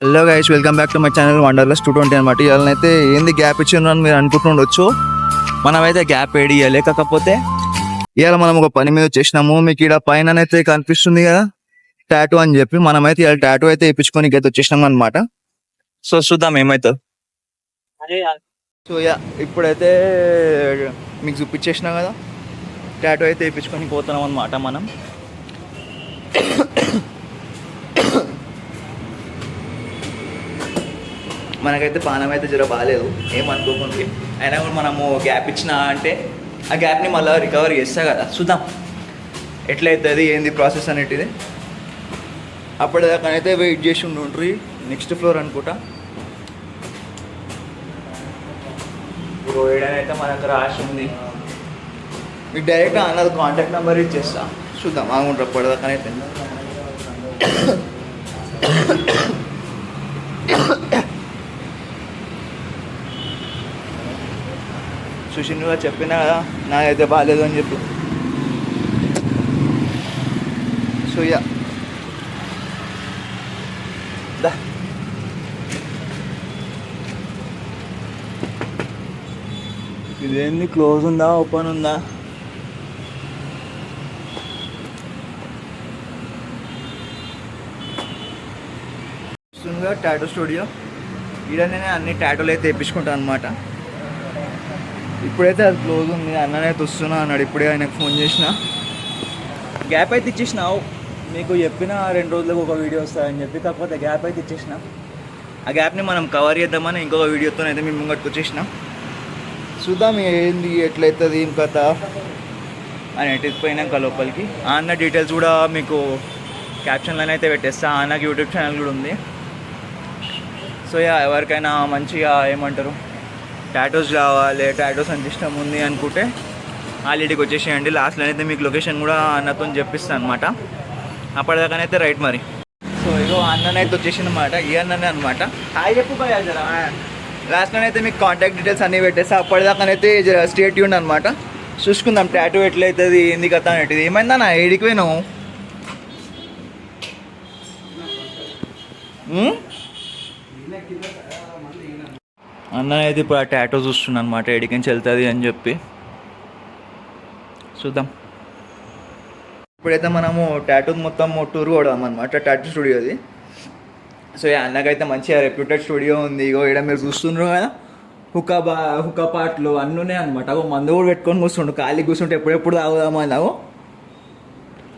Hello guys, welcome back to my channel wonderless 220 అనమాట. ఇవాళనైతే ఏంది gap ఇచ్చిందని మీరు అనుకుంటుండొచ్చు. మనమైతే గ్యాప్ ఏడియాలి. కాకపోతే ఇవాళ మనం ఒక పని మీద వచ్చేసినాము. మీకు ఇక్కడ పైన అయితే కనిపిస్తుంది కదా టాటూ అని చెప్పి, మనమైతే ఇవాళ టాటూ అయితే వేయించుకొని అయితే వచ్చేసినాం అనమాట. సో చూద్దాం ఏమవుతుంది. సో ఇప్పుడైతే మీకు చూపించేసినా కదా టాటూ అయితే వేయించుకొని పోతున్నాం అనమాట మనం. మనకైతే పానం అయితే జర బాగాలేదు, ఏమనుకోకుండా. అయినా కూడా మనము గ్యాప్ ఇచ్చినా అంటే ఆ గ్యాప్ని మళ్ళీ రికవర్ చేస్తా కదా. చూద్దాం ఎట్లయితుంది ఏంది ప్రాసెస్ అనేటిది. అప్పటిదాకానైతే వెయిట్ చేసి ఉండ్రి. నెక్స్ట్ ఫ్లోర్ అనుకుంటా. ఏడనైతే మనకు రాసి ఉంది. మీకు డైరెక్ట్ అన్నది కాంటాక్ట్ నెంబర్ ఇచ్చేస్తా. చూద్దాం ఆగుంటారు అప్పటిదాకానైతే. సుషిన్గా చెప్పినా కదా నాకైతే బాగాలేదు అని చెప్పి. సో ఇదేంది క్లోజ్ ఉందా ఓపెన్ ఉందా? Tattoo studio. ఈడ నేను అన్ని టాటూలు అయితే తెప్పించుకుంటాను అనమాట. ఇప్పుడైతే అది క్లోజ్ ఉంది. అన్ననైతే వస్తున్నా అన్నాడు. ఇప్పుడే ఆయనకు ఫోన్ చేసిన. గ్యాప్ అయితే ఇచ్చేసినావు, మీకు చెప్పిన 2 రోజులకు ఒక వీడియో వస్తుందని చెప్పి. కాకపోతే గ్యాప్ అయితే ఇచ్చేసిన. ఆ గ్యాప్ని మనం కవర్ చేద్దామని ఇంకొక వీడియోతో అయితే మేము ముంగట్టుకు వచ్చేసిన. చూద్దాం ఏంది ఎట్లయితుంది ఏం కథ అని ఎట్టిపోయినాక లోపలికి. ఆ అన్న డీటెయిల్స్ కూడా మీకు క్యాప్షన్లోనే అయితే పెట్టేస్తా. ఆ అన్నకి యూట్యూబ్ ఛానల్ కూడా ఉంది. సో ఎవరికైనా మంచిగా ఏమంటారు టాటూస్ కావాలి, టాటూస్ అంత ఇష్టం ఉంది అనుకుంటే ఆల్రెడీకి వచ్చేసేయండి. లాస్ట్లో అయితే మీకు లొకేషన్ కూడా అన్నతో చెప్పిస్తాను అనమాట. అప్పటిదాకానైతే రైట్ మరి. సో ఇగో అన్ననైతే వచ్చేసింది అనమాట. ఈ అన్ననే అనమాట. హాయ్ చెప్పు భయ్యా జరా. లాస్ట్లోనైతే మీకు కాంటాక్ట్ డీటెయిల్స్ అన్నీ పెట్టేస్తా. అప్పటిదాకానైతే జర స్టే ట్యూన్డ్ అనమాట. చూసుకుందాం టాటూ ఎట్లయితుంది ఏంది కథ అనేటిది. ఏమైందా నా ఏడికి పోయినావు? అన్న అయితే ఇప్పుడు ఆ టాటూ చూస్తున్నాను అనమాట, ఎడికించి వెళ్తుంది అని చెప్పి. చూద్దాం. ఇప్పుడైతే మనము టాటూ మొత్తం టూర్ కొడదాం అనమాట టాటూ స్టూడియోది. సో అన్నకైతే మంచిగా రెప్యూటెడ్ స్టూడియో ఉంది. ఇగో ఇక్కడ మీరు చూస్తున్నారు కదా హుక్కా పాటలు అన్నీ ఉన్నాయి అనమాట. అగో మందు కూడా పెట్టుకొని కూర్చుండు. ఖాళీ కూర్చుంటే ఎప్పుడెప్పుడు తాగుదామా అన్నావు.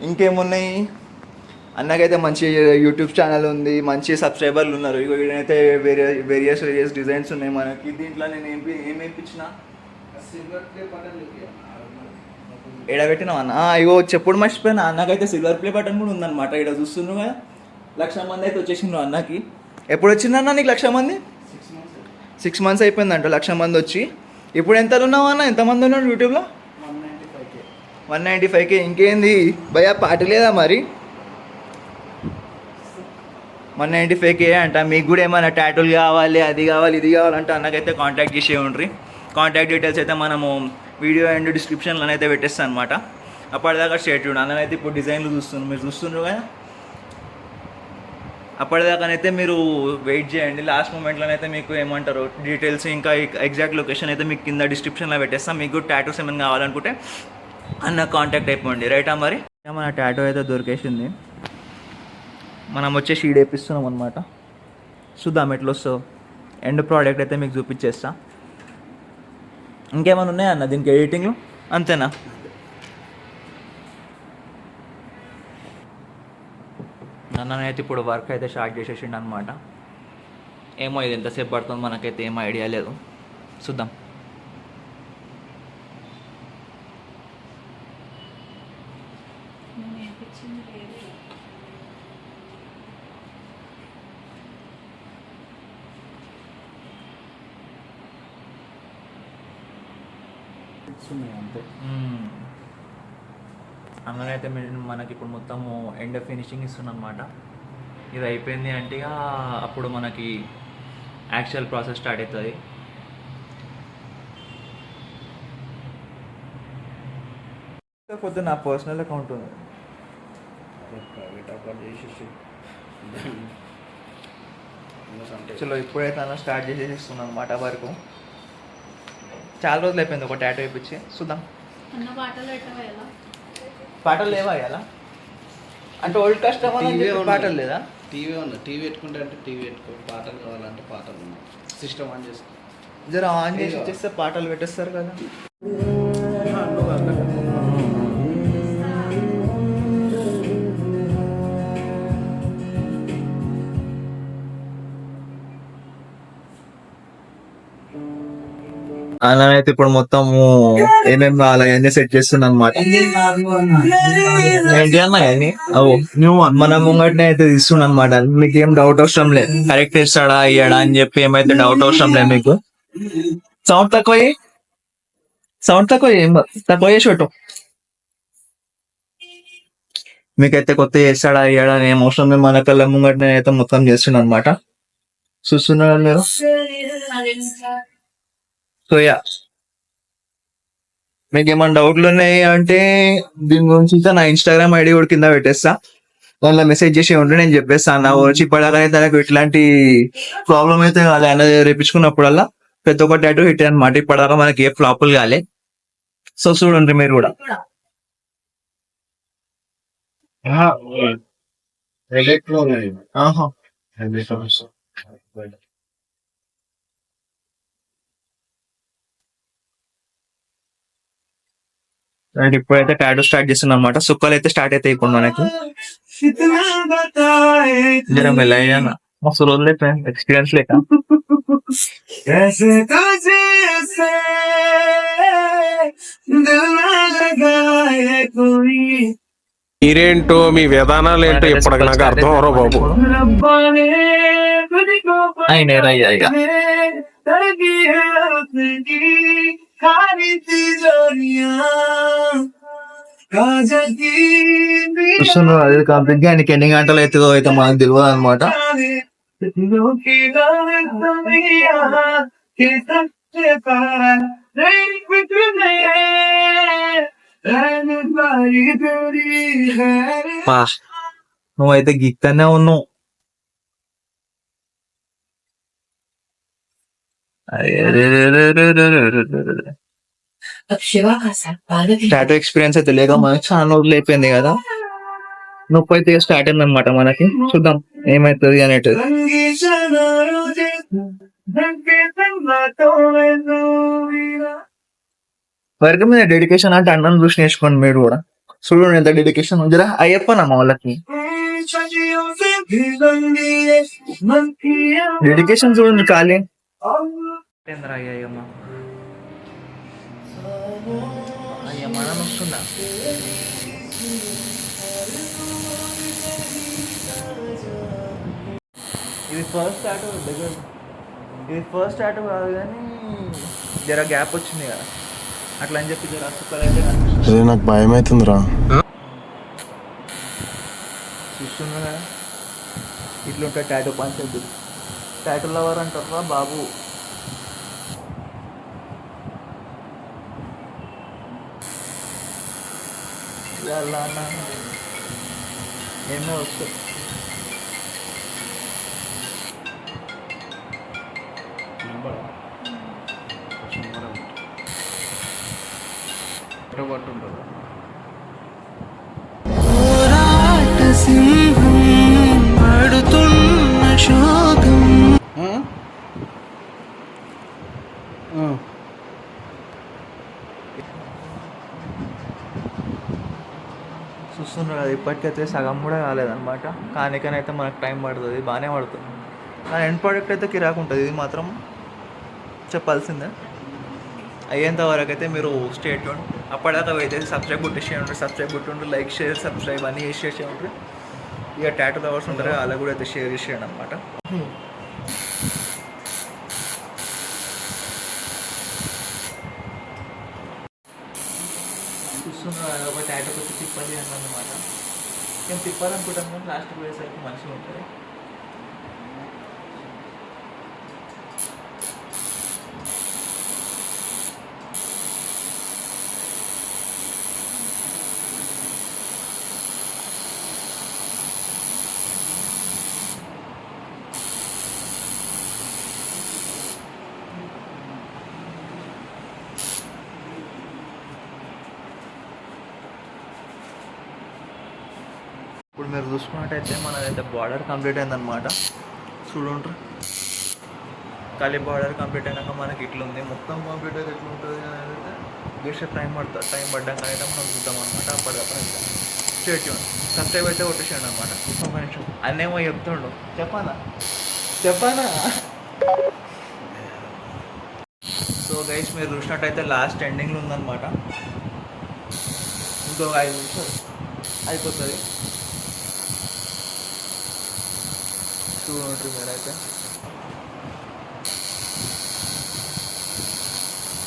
ఇంకేమున్నాయి? అన్నకైతే మంచి యూట్యూబ్ ఛానల్ ఉంది, మంచి సబ్స్క్రైబర్లు ఉన్నారు. ఇగో ఇక్కడైతే వేరియస్ డిజైన్స్ ఉన్నాయి మనకి. దీంట్లో నేను ఏం వేయించిన ఎడబెట్టినా అన్న. ఇగో చెప్పుడు మర్చిపోయినా, అన్నకైతే సిల్వర్ ప్లే బటన్ కూడా ఉందన్నమాట. ఇక్కడ చూస్తున్నావు కదా 1,00,000 మంది అయితే వచ్చేసిండ్రు అన్నకి. ఎప్పుడు వచ్చిందన్న నీకు 1,00,000 మంది? 6 months అయిపోయిందంట 1,00,000 మంది వచ్చి. ఇప్పుడు ఎంత ఉన్నావు అన్న? ఎంతమంది ఉన్నాడు యూట్యూబ్లో? 195K. ఇంకేంది భయ్యా, పాట లేదా మరి? 195K అంట. మీకు కూడా ఏమైనా టాటూలు కావాలి, అది కావాలి, ఇది కావాలంటే అన్నకైతే కాంటాక్ట్ చేసే ఉండ్రి. కాంటాక్ట్ డీటెయిల్స్ అయితే మనము వీడియో అండ్ డిస్క్రిప్షన్లో అయితే పెట్టేస్తాను అనమాట. అప్పటిదాకా స్టేట్ చూడండి. అన్నైతే ఇప్పుడు డిజైన్లు మీరు చూస్తున్నారు కదా. అప్పటిదాకానైతే మీరు వెయిట్ చేయండి. లాస్ట్ మూమెంట్లోనైతే మీకు ఏమంటారు డీటెయిల్స్ ఇంకా ఎగ్జాక్ట్ లొకేషన్ అయితే మీకు కింద డిస్క్రిప్షన్లో పెట్టేస్తాం. మీకు టాటూస్ ఏమైనా కావాలనుకుంటే అన్న కాంటాక్ట్ అయిపోండి. రైటా మరి? మన టాటూ అయితే దొరికేసింది. మనం వచ్చేసి ఈడేపిస్తున్నాం అనమాట. చూద్దాం ఎట్లా వస్తుందో. ఎండ్ ప్రోడక్ట్ అయితే మీకు చూపించేస్తా. ఇంకేమైనా ఉన్నాయా అన్న దీనికి ఎడిటింగ్లో? అంతేనా? నన్నైతే ఇప్పుడు వర్క్ అయితే స్టార్ట్ చేసేసిండు అనమాట. ఏమో ఇది ఎంతసేపు పడుతుందో మనకైతే ఏం ఐడియా లేదు. చూద్దాం. అంతే. అందులోనైతే మనకి ఇప్పుడు మొత్తము ఎండ్ ఫినిషింగ్ ఇస్తున్నాం అనమాట. ఇది అయిపోయింది అంటే అప్పుడు మనకి యాక్చువల్ ప్రాసెస్ స్టార్ట్ అవుతుంది. కాకపోతే నా పర్సనల్ అకౌంట్ ఉంది. ప్రైవేట్ అకౌంట్ చేసేసి చలో ఇప్పుడైతే అన్న స్టార్ట్ చేసేస్తున్నాను అనమాట వరకు. చాలా రోజులు అయిపోయింది ఒక టాటూ వేయించి. చూద్దాం. అన్న పాటలు పెట్టవా ఎలా? పాటలు లేవా ఇలా అంటే ఓల్డ్ కస్టమర్ పాటలు లేదా? టీవీ ఉంది, టీవీ పెట్టుకుంటే అంటే టీవీ పెట్టుకో, పాటలు కావాలంటే పాటలు ఉన్నాయి, సిస్టమ్ ఆన్ చేసుకో. జర ఆన్ చేసి ఇచ్చేస్తే పాటలు పెట్టేస్తారు కదా. అలానైతే ఇప్పుడు మొత్తము ఏమేమి కావాలి అవన్నీ సెట్ చేస్తున్నాను అనమాట. ఏంటి అన్న అవన్నీ అవు నువ్వు మన ముంగట్నే అయితే తీస్తున్నా అనమాట. మీకు ఏం డౌట్ అవసరం లేదు, కరెక్ట్ ఇస్తాడా ఇయ్యాడా అని చెప్పి ఏమైతే డౌట్ అవసరం లేదు మీకు. సౌండ్ తక్కువ ఏం తక్కువ చేసి పెట్టు. మీకైతే కొత్త చేస్తాడా ఇయ్యాడా అని ఏం అవసరం లేదు, మన కళ్ళ ముంగట్నే అయితే మొత్తం చేస్తున్నా అనమాట. చూస్తున్నారా మీరు? సో యా, మీకు ఏమైనా డౌట్లు ఉన్నాయి అంటే దీని గురించి అయితే నా ఇన్స్టాగ్రామ్ ఐడి కూడా కింద పెట్టేస్తా, దానిలో మెసేజ్ చేసి ఉంటే నేను చెప్పేస్తాను. నా వచ్చి ఇప్పటిదాకా నాకు ఇట్లాంటి ప్రాబ్లం అయితే కాలే. అన్నది రేపించుకున్నప్పుడల్లా ప్రతి ఒక్క టాటూ హిట్ అనమాట. ఇప్పటిదాకా మనకి ఏ ఫ్లాపులు కాలే. సో చూడండి మీరు కూడా. ఆహా రైట్, ఇప్పుడైతే టాటూ స్టార్ట్ చేస్తున్నాం అనమాట. సుక్కలు అయితే స్టార్ట్ అవుతాయి ఇప్పుడు మనకి. జర మెల్లయ్యాన మస్తు రోజులు ఎక్స్పీరియన్స్ లేక. మీరేంటో మీ విధానాలు ఏంటో ఇప్పటికి నాకు అర్థం అవరో బాబు. అయినా ఇక చూస్తున్నారు అది కంప్లీట్ గా ఆయనకి ఎన్ని గంటలు అవుతుందో అయితే మనకు తెలియదు అనమాట. నువ్వైతే గిక్తానే ఉన్నావు. టాటూ ఎక్స్పీరియన్స్ అయితే లేక మనకి చాలా రోజులు అయిపోయింది కదా. నొప్పి అయితే స్టార్ట్ అయింది అనమాట మనకి. చూద్దాం ఏమైతుంది అనేటిది. వర్క్ మీద డెడికేషన్ అంటే అన్నం చూసి నేర్చుకోండి మీరు కూడా. చూడండి ఎంత డెడికేషన్ జరా అయ్యప్పనా మా వాళ్ళకి. డెడికేషన్ చూడండి ఖాళీ అయ్యమ్మ వస్తుందా. ఇది ఫస్ట్ టాటూ దగ్గర, ఇది ఫస్ట్ టాటూ కాదు కానీ జర గ్యాప్ వచ్చింది కదా అట్లా అని చెప్పి జర సుక్కలు అయితే అదే నాకు భయం అవుతుందిరా. చూస్తున్నా కదా ఇట్లుంటే టాటూ పంచద్దు. టాటూ లవర్ అంటారా బాబు. అలా అన్న ఏమో వస్తుంది. పట్టుంటారు చూస్తున్నారు కదా ఇప్పటికైతే సగం కూడా కాలేదన్నమాట. కానికనైతే మనకు టైం పడుతుంది, బాగానే పడుతుంది. కానీ ఎండ్ ప్రోడక్ట్ అయితే కిరాకు ఉంటుంది, ఇది మాత్రం చెప్పాల్సిందే. అయ్యేంత వరకు అయితే మీరు స్టేట్ ఉండి అప్పటిదాకా అయితే సబ్స్క్రైబ్ కొట్టేసేయండి, లైక్ షేర్ సబ్స్క్రైబ్ అన్నీ చేసేసేయండి. ఇక టాటూ లవర్స్ ఉంటారు అలా కూడా అయితే షేర్ చేసేయండి అనమాట. చూస్తున్నారు ఒక టాటూ వచ్చి తిప్పాలి అన్నమాట. నేను తిప్పాలనుకుంటాం కానీ లాస్ట్ పోయేసరికి మంచిగా ఉంటుంది. ఇప్పుడు మీరు చూసుకున్నట్టయితే మనదైతే బార్డర్ కంప్లీట్ అయిందనమాట. చూడండి, ఖాళీ బార్డర్ కంప్లీట్ అయినాక మనకి ఇట్లుంది. మొత్తం కంప్లీట్ అయితే ఎట్లుంటుంది అనేది అయితే గెస్ట్ టైం పడ్డాక అయితే మనం చూద్దాం అనమాట. అప్పటికప్పుడు స్టేట్ సబ్స్క్రైబ్ అయితే కొట్టేసాడు అనమాట. ఒక నిమిషం అన్నేమో చెప్తుండు, చెప్పానా. సో గైస్ మీరు చూసినట్టయితే లాస్ట్ ఎండింగ్లో ఉందన్నమాట. ఇంకొక 5 నిమిషాలు అయిపోతుంది. చూడండి మీరైతే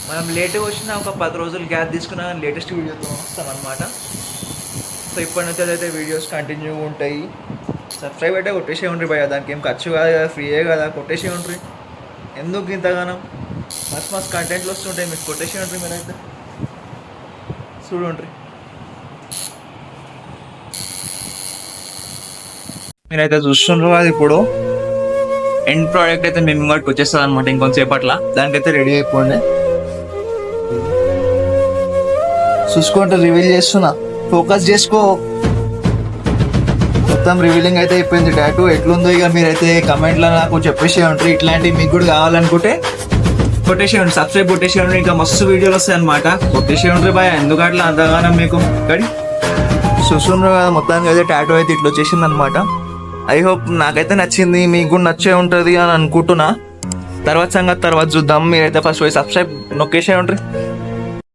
మనం లేట్గా వచ్చిన ఒక 10 రోజులు గ్యాప్ తీసుకున్న లేటెస్ట్ వీడియోతో వస్తామన్నమాట. సో ఇప్పటి నుంచి అయితే వీడియోస్ కంటిన్యూ ఉంటాయి. సబ్స్క్రైబ్ అయితే కొట్టేసే ఉండ్రి భయ్య, దానికి ఏం ఖర్చు కాదు కదా, ఫ్రీయే కదా, కొట్టేసే ఉండ్రి. ఎందుకు ఇంతగానం మస్తు కంటెంట్లు వస్తుంటాయి, మీకు కొట్టేసే ఉండ్రి మీరైతే. చూడండి, మీరైతే చూస్తుండ్రు అది ఇప్పుడు ఎండ్ ప్రోడక్ట్ అయితే మేము కూడా వచ్చేస్తుంది అనమాట. ఇంకొంతసేపట్ల దానికైతే రెడీ అయిపోండి. చూసుకుంటే రివీల్ చేస్తున్నా, ఫోకస్ చేసుకో. మొత్తం రివీలింగ్ అయితే అయిపోయింది. టాటూ ఎట్లుందో ఇక మీరైతే కమెంట్లో నాకు చెప్పేసి ఉంటారు. ఇట్లాంటివి మీకు కూడా కావాలనుకుంటే కొట్టేసేయండి, సబ్స్క్రైబ్ కొట్టేసేయండి. ఇంకా మస్తు వీడియోలు వస్తాయి అనమాట. కొట్టేసేయండి బాయ్, ఎందుకు అట్లా అంతగానం మీకు కడి చూస్తున్నారు కదా. మొత్తానికి అయితే టాటూ అయితే ఇట్లా వచ్చేసింది అనమాట. ఐ హోప్ నాకైతే నచ్చింది, మీకు కూడా నచ్చే ఉంటుంది అని అనుకుంటున్నా. తర్వాత సంగతి తర్వాత చూద్దాం. మీరైతే ఫస్ట్ పోయి సబ్స్క్రైబ్ నొక్కేసే ఉంటారు.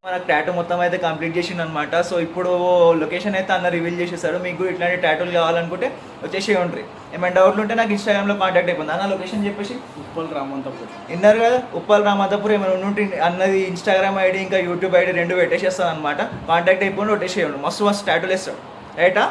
మనకు టాటూ మొత్తం అయితే కంప్లీట్ చేసిండు అనమాట. సో ఇప్పుడు లొకేషన్ అయితే అన్న రివీల్ చేసేసాడు. మీకు ఇట్లాంటి టాటూలు కావాలనుకుంటే వచ్చేసి ఉంటాయి. ఏమైనా డౌట్లు ఉంటే నాకు ఇన్స్టాగ్రామ్లో కాంటాక్ట్ అయిపోయింది అన్న. లొకేషన్ చెప్పేసి ఉప్పల్ రామంతపూర్ విన్నారు కదా, ఉప్పల్ రామంతపూర్. ఏమైనా ఉంటే అన్నది ఇన్స్టాగ్రామ్ ఐడి ఇంకా యూట్యూబ్ ఐడి 2 పెట్టేసేస్తాను అనమాట. కాంటాక్ట్ అయిపోయి వచ్చేసేయండి. మస్తు టాటూలు వేస్తాడు రైటా.